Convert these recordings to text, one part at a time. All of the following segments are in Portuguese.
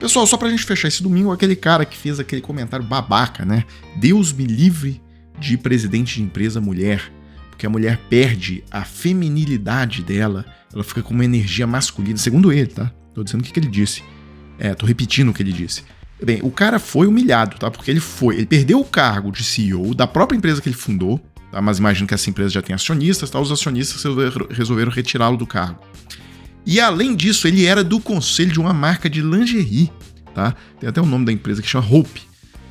Pessoal, só pra gente fechar esse domingo, aquele cara que fez aquele comentário babaca, né? Deus me livre de presidente de empresa mulher, porque a mulher perde a feminilidade dela, ela fica com uma energia masculina, segundo ele, tá? Tô dizendo o que ele disse. Tô repetindo o que ele disse. Bem, o cara foi humilhado, tá? Porque ele perdeu o cargo de CEO da própria empresa que ele fundou, tá? Mas imagino que essa empresa já tem acionistas, tá? Os acionistas resolveram retirá-lo do cargo. E além disso, ele era do conselho de uma marca de lingerie, tá? Tem até o nome da empresa que chama Hope.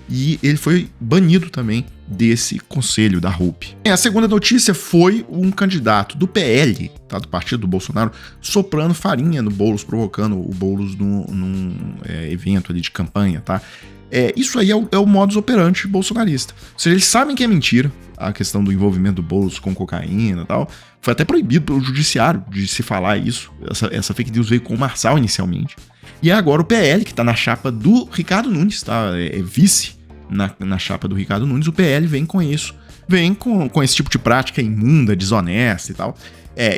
E ele foi banido também desse conselho da Hope. A segunda notícia foi um candidato do PL, tá, do partido do Bolsonaro, soprando farinha no Boulos, provocando o Boulos num evento ali de campanha, tá? Isso aí é o modus operandi bolsonarista. Ou seja, eles sabem que é mentira a questão do envolvimento do Boulos com cocaína e tal. Foi até proibido pelo judiciário de se falar isso. Essa fake news veio com o Marçal inicialmente. E agora o PL, que tá na chapa do Ricardo Nunes, tá? É vice na chapa do Ricardo Nunes, o PL vem com isso. Vem com esse tipo de prática imunda, desonesta e tal.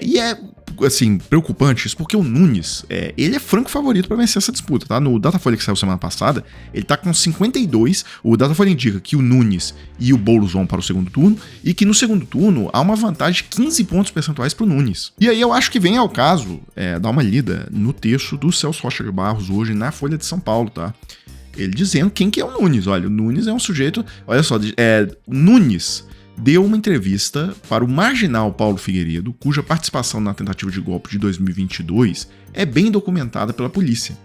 E é, assim, preocupante isso, porque o Nunes, ele é franco favorito para vencer essa disputa, tá? No Datafolha que saiu semana passada, ele tá com 52, o Datafolha indica que o Nunes e o Boulos vão para o segundo turno, e que no segundo turno há uma vantagem de 15 pontos percentuais pro Nunes. E aí eu acho que vem ao caso dar uma lida no texto do Celso Rocha de Barros hoje na Folha de São Paulo, tá? Ele dizendo quem que é o Nunes. Olha, o Nunes é um sujeito... Olha só, Nunes deu uma entrevista para o marginal Paulo Figueiredo, cuja participação na tentativa de golpe de 2022 é bem documentada pela polícia.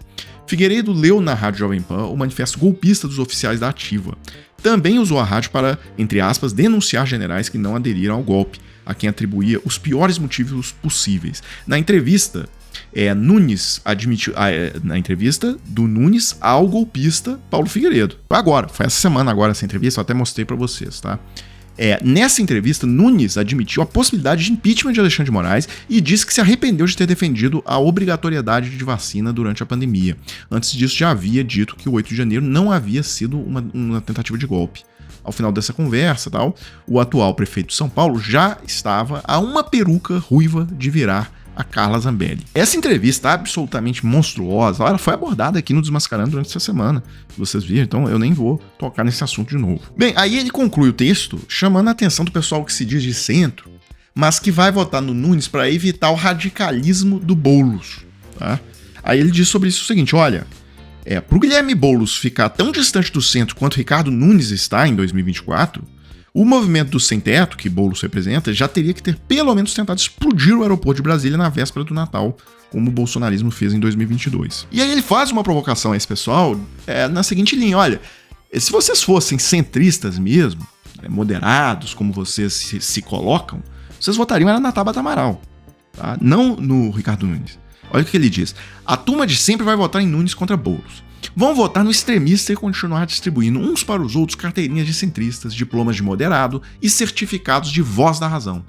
Figueiredo leu na Rádio Jovem Pan o manifesto golpista dos oficiais da Ativa. Também usou a rádio para, entre aspas, denunciar generais que não aderiram ao golpe, a quem atribuía os piores motivos possíveis. Na entrevista... Nunes admitiu na entrevista do Nunes ao golpista Paulo Figueiredo. Foi essa semana agora essa entrevista, eu até mostrei pra vocês, tá? Nessa entrevista, Nunes admitiu a possibilidade de impeachment de Alexandre de Moraes e disse que se arrependeu de ter defendido a obrigatoriedade de vacina durante a pandemia. Antes disso, já havia dito que o 8 de janeiro não havia sido uma tentativa de golpe. Ao final dessa conversa, tal, o atual prefeito de São Paulo já estava a uma peruca ruiva de virar a Carla Zambelli. Essa entrevista absolutamente monstruosa, ela foi abordada aqui no Desmascarando durante essa semana, se vocês viram, então eu nem vou tocar nesse assunto de novo. Bem, aí ele conclui o texto chamando a atenção do pessoal que se diz de centro, mas que vai votar no Nunes para evitar o radicalismo do Boulos, tá? Aí ele diz sobre isso o seguinte, olha, pro Guilherme Boulos ficar tão distante do centro quanto Ricardo Nunes está em 2024, o movimento do sem-teto, que Boulos representa, já teria que ter pelo menos tentado explodir o aeroporto de Brasília na véspera do Natal, como o bolsonarismo fez em 2022. E aí ele faz uma provocação a esse pessoal na seguinte linha, olha, se vocês fossem centristas mesmo, moderados, como vocês se colocam, vocês votariam na Tabata Amaral, tá? Não no Ricardo Nunes. Olha o que ele diz, a turma de sempre vai votar em Nunes contra Boulos. Vão votar no extremista e continuar distribuindo uns para os outros carteirinhas de centristas, diplomas de moderado e certificados de voz da razão.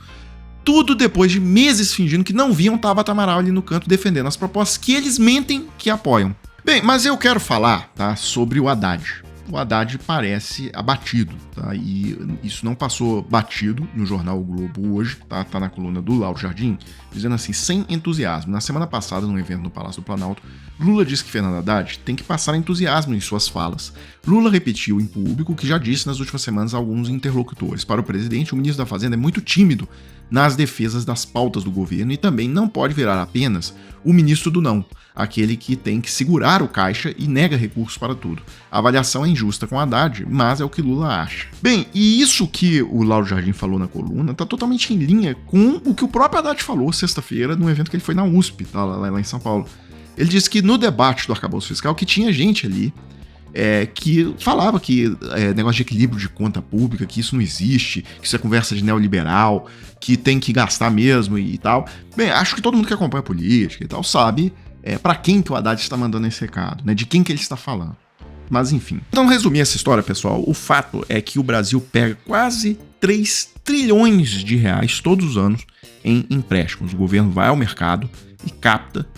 Tudo depois de meses fingindo que não viam Tabata Amaral ali no canto defendendo as propostas que eles mentem que apoiam. Bem, mas eu quero falar, tá, sobre o Haddad. O Haddad parece abatido, tá? E isso não passou batido no jornal O Globo hoje, tá? Tá na coluna do Lauro Jardim, dizendo assim, sem entusiasmo. Na semana passada, num evento no Palácio do Planalto, Lula disse que Fernando Haddad tem que passar entusiasmo em suas falas. Lula repetiu em público o que já disse nas últimas semanas a alguns interlocutores. Para o presidente, o ministro da Fazenda é muito tímido nas defesas das pautas do governo e também não pode virar apenas o ministro do não, aquele que tem que segurar o caixa e nega recursos para tudo. A avaliação é injusta com Haddad, mas é o que Lula acha. Bem, e isso que o Lauro Jardim falou na coluna está totalmente em linha com o que o próprio Haddad falou sexta-feira no evento que ele foi na USP, tá, lá em São Paulo. Ele disse que no debate do arcabouço fiscal que tinha gente ali que falava que negócio de equilíbrio de conta pública, que isso não existe, que isso é conversa de neoliberal, que tem que gastar mesmo e tal. Bem, acho que todo mundo que acompanha a política e tal sabe para quem que o Haddad está mandando esse recado, né? De quem que ele está falando. Mas enfim. Então, resumir essa história, pessoal, o fato é que o Brasil pega quase 3 trilhões de reais todos os anos em empréstimos. O governo vai ao mercado e capta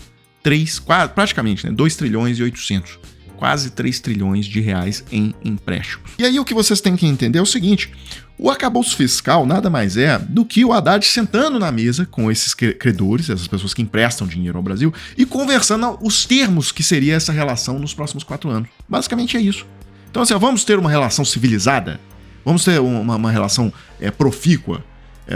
praticamente, né, 2 trilhões e 800 quase 3 trilhões de reais em empréstimos. E aí o que vocês têm que entender é o seguinte: o arcabouço fiscal nada mais é do que o Haddad sentando na mesa com esses credores, essas pessoas que emprestam dinheiro ao Brasil, e conversando os termos que seria essa relação nos próximos 4 anos. Basicamente é isso. Então, assim, vamos ter uma relação civilizada? Vamos ter uma relação profícua,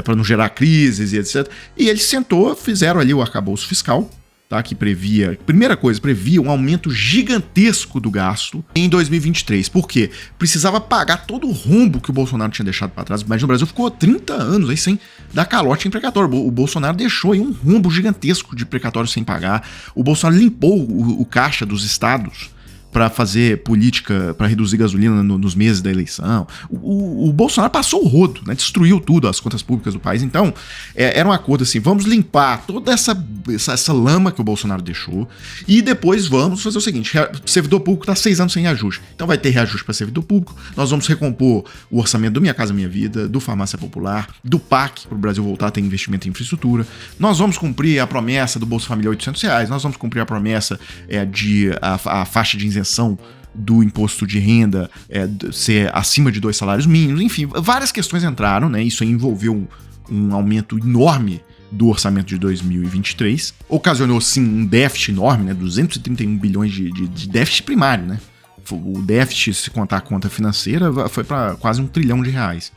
para não gerar crises e etc. E ele sentou, fizeram ali o arcabouço fiscal, tá, que previa, primeira coisa, previa um aumento gigantesco do gasto em 2023. Por quê? Precisava pagar todo o rombo que o Bolsonaro tinha deixado para trás. Mas o Brasil ficou 30 anos aí sem dar calote em precatório. O Bolsonaro deixou aí um rombo gigantesco de precatório sem pagar. O Bolsonaro limpou o caixa dos estados para fazer política, para reduzir gasolina nos meses da eleição. O Bolsonaro passou o rodo, né? Destruiu tudo, as contas públicas do país. Então, era um acordo assim, vamos limpar toda essa lama que o Bolsonaro deixou e depois vamos fazer o seguinte: o servidor público está 6 anos sem reajuste. Então vai ter reajuste para servidor público, nós vamos recompor o orçamento do Minha Casa Minha Vida, do Farmácia Popular, do PAC, para o Brasil voltar a ter investimento em infraestrutura. Nós vamos cumprir a promessa do Bolsa Família R$800, nós vamos cumprir a promessa de a faixa de isenção do imposto de renda ser acima de 2 salários mínimos, enfim, várias questões entraram, né? Isso aí envolveu um aumento enorme do orçamento de 2023, ocasionou sim um déficit enorme, né? 231 bilhões de déficit primário, né? O déficit, se contar a conta financeira, foi para quase R$1 trilhão.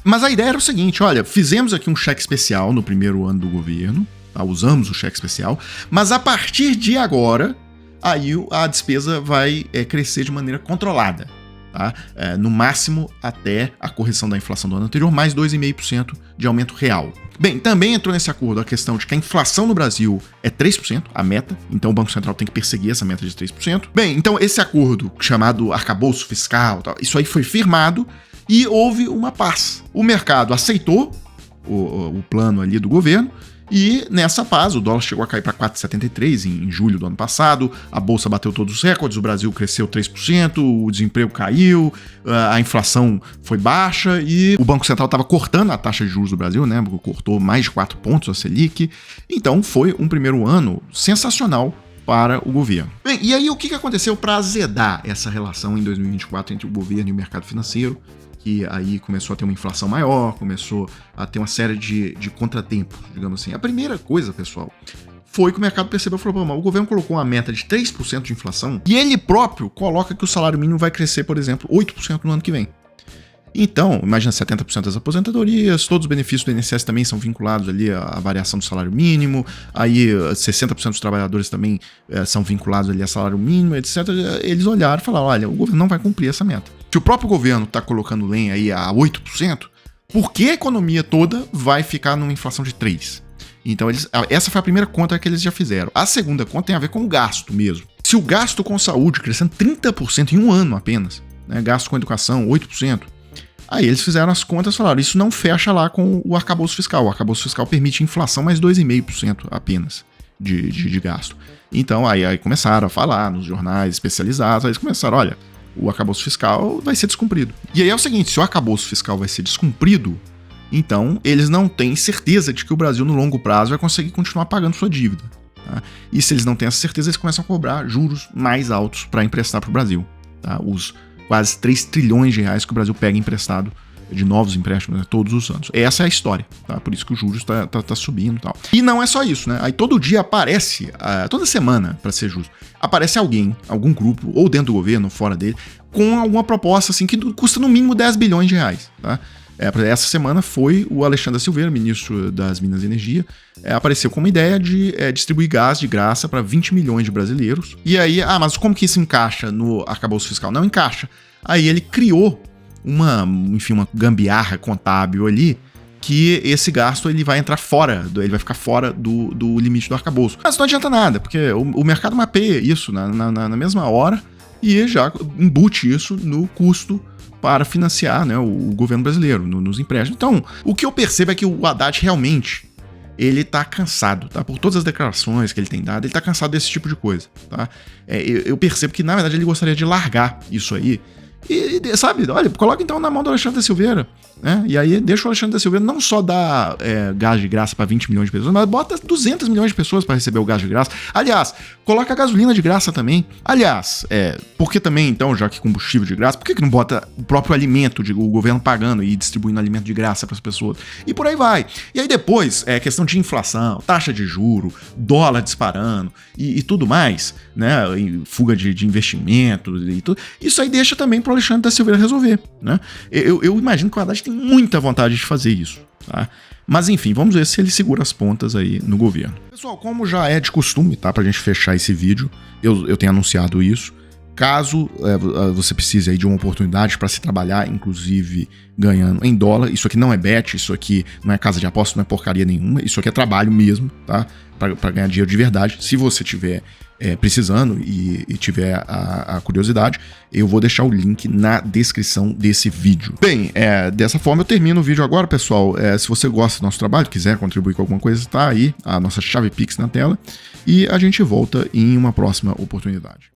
Mas a ideia era o seguinte: olha, fizemos aqui um cheque especial no primeiro ano do governo, tá? Usamos o cheque especial, mas a partir de agora aí a despesa vai crescer de maneira controlada, tá? No máximo até a correção da inflação do ano anterior, mais 2,5% de aumento real. Bem, também entrou nesse acordo a questão de que a inflação no Brasil é 3%, a meta, então o Banco Central tem que perseguir essa meta de 3%. Bem, então esse acordo chamado arcabouço fiscal, tal, isso aí foi firmado e houve uma paz. O mercado aceitou o plano ali do governo. E nessa paz, o dólar chegou a cair para 4,73 em julho do ano passado, a bolsa bateu todos os recordes, o Brasil cresceu 3%, o desemprego caiu, a inflação foi baixa e o Banco Central estava cortando a taxa de juros do Brasil, né? Cortou mais de 4 pontos a Selic. Então foi um primeiro ano sensacional para o governo. Bem, e aí o que aconteceu para azedar essa relação em 2024 entre o governo e o mercado financeiro? Que aí começou a ter uma inflação maior, começou a ter uma série de contratempos, digamos assim. A primeira coisa, pessoal, foi que o mercado percebeu e falou: o governo colocou uma meta de 3% de inflação e ele próprio coloca que o salário mínimo vai crescer, por exemplo, 8% no ano que vem. Então, imagina 70% das aposentadorias, todos os benefícios do INSS também são vinculados ali à variação do salário mínimo, aí 60% dos trabalhadores também são vinculados ali a salário mínimo, etc. Eles olharam e falaram: olha, o governo não vai cumprir essa meta. Se o próprio governo está colocando lenha aí a 8%, por que a economia toda vai ficar numa inflação de 3%? Então, essa foi a primeira conta que eles já fizeram. A segunda conta tem a ver com o gasto mesmo. Se o gasto com saúde crescendo 30% em um ano apenas, né, gasto com educação 8%, aí eles fizeram as contas e falaram: isso não fecha lá com o arcabouço fiscal. O arcabouço fiscal permite inflação mais 2,5% apenas de gasto. Então aí começaram a falar nos jornais especializados, aí eles começaram: olha, o arcabouço fiscal vai ser descumprido. E aí é o seguinte: se o arcabouço fiscal vai ser descumprido, então eles não têm certeza de que o Brasil no longo prazo vai conseguir continuar pagando sua dívida. Tá? E se eles não têm essa certeza, eles começam a cobrar juros mais altos para emprestar para o Brasil. Tá? Os quase 3 trilhões de reais que o Brasil pega emprestado de novos empréstimos, né, todos os anos. Essa é a história, tá? Por isso que o juros tá subindo e tal. E não é só isso, né? Aí todo dia aparece, toda semana, para ser justo, aparece alguém, algum grupo, ou dentro do governo, ou fora dele, com alguma proposta assim que custa no mínimo 10 bilhões de reais, tá? Essa semana foi o Alexandre Silveira, ministro das Minas e Energia, apareceu com uma ideia de distribuir gás de graça para 20 milhões de brasileiros. E aí, mas como que isso encaixa no arcabouço fiscal? Não encaixa. Aí ele criou uma gambiarra contábil ali, que esse gasto ele vai entrar fora, ele vai ficar fora do limite do arcabouço. Mas não adianta nada, porque o mercado mapeia isso na mesma hora e já embute isso no custo para financiar, né, o governo brasileiro, nos empréstimos. Então, o que eu percebo é que o Haddad realmente ele tá cansado, tá? Por todas as declarações que ele tem dado, ele tá cansado desse tipo de coisa, tá? Eu percebo que, na verdade, ele gostaria de largar isso aí Sabe, olha, coloca então na mão do Alexandre da Silveira, né? E aí deixa o Alexandre da Silveira não só dar gás de graça para 20 milhões de pessoas, mas bota 200 milhões de pessoas para receber o gás de graça. Aliás, coloca a gasolina de graça também. Aliás, por que também, então, já que combustível de graça, por que não bota o próprio alimento, o governo pagando e distribuindo alimento de graça para as pessoas? E por aí vai. E aí depois, questão de inflação, taxa de juro, dólar disparando e tudo mais, né? Fuga de investimentos e tudo. Isso aí deixa também pro Alexandre da Silveira resolver, né? Eu imagino que o Haddad tem muita vontade de fazer isso, tá? Mas enfim, vamos ver se ele segura as pontas aí no governo. Pessoal, como já é de costume, tá? Pra gente fechar esse vídeo, eu tenho anunciado isso. Caso você precise aí de uma oportunidade para se trabalhar, inclusive ganhando em dólar, isso aqui não é bet, isso aqui não é casa de aposta, não é porcaria nenhuma, isso aqui é trabalho mesmo, tá? Para ganhar dinheiro de verdade. Se você tiver precisando e tiver a curiosidade, eu vou deixar o link na descrição desse vídeo. Bem, dessa forma eu termino o vídeo agora, pessoal. Se você gosta do nosso trabalho, quiser contribuir com alguma coisa, tá aí a nossa chave Pix na tela e a gente volta em uma próxima oportunidade.